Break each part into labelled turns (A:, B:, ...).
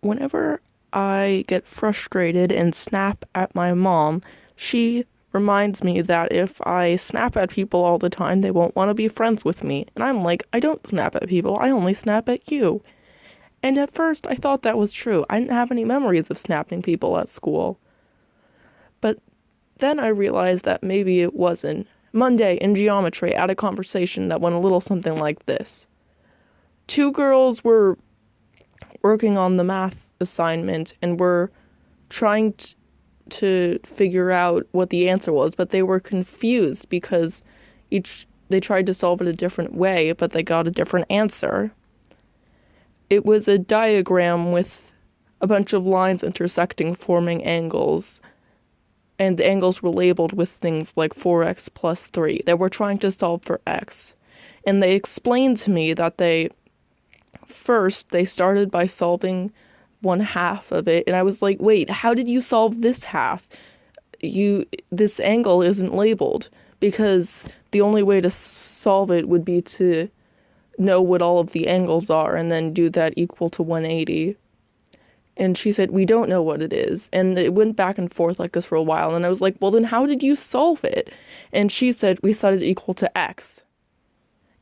A: Whenever I get frustrated and snap at my mom, she reminds me that if I snap at people all the time, they won't want to be friends with me. And I'm like, I don't snap at people, I only snap at you. And at first, I thought that was true. I didn't have any memories of snapping people at school. But then I realized that maybe it wasn't. Monday in geometry, I had a conversation that went a little something like this. Two girls were working on the math assignment and were trying to figure out what the answer was, but they were confused because each they tried to solve it a different way, but they got a different answer. It was a diagram with a bunch of lines intersecting, forming angles, and the angles were labeled with things like 4x plus 3. They were trying to solve for x. And they explained to me that they started by solving one half of it, and I was like, wait, how did you solve this half? This angle isn't labeled, because the only way to solve it would be to know what all of the angles are and then do that equal to 180. And she said, we don't know what it is. And it went back and forth like this for a while, and I was like, well, then how did you solve it? And she said, we set it equal to x.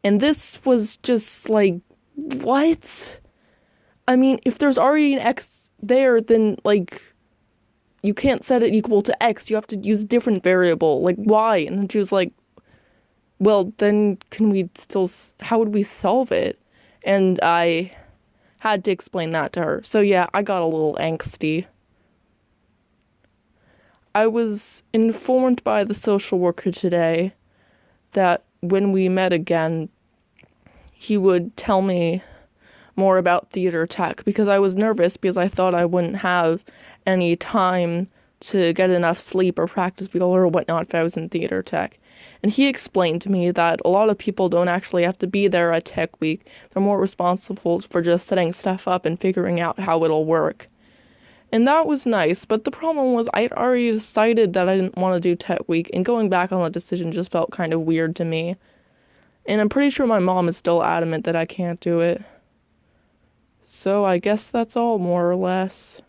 A: And this was just like, what? I mean, if there's already an x there, then, like, you can't set it equal to x. You have to use a different variable, like y. And then she was like, well, then how would we solve it? And I had to explain that to her. So yeah, I got a little angsty. I was informed by the social worker today that when we met again, he would tell me more about theater tech, because I was nervous because I thought I wouldn't have any time to get enough sleep or practice or whatnot if I was in theater tech. And he explained to me that a lot of people don't actually have to be there at Tech Week. They're more responsible for just setting stuff up and figuring out how it'll work. And that was nice, but the problem was I'd already decided that I didn't want to do Tech Week, and going back on that decision just felt kind of weird to me. And I'm pretty sure my mom is still adamant that I can't do it. So I guess that's all, more or less.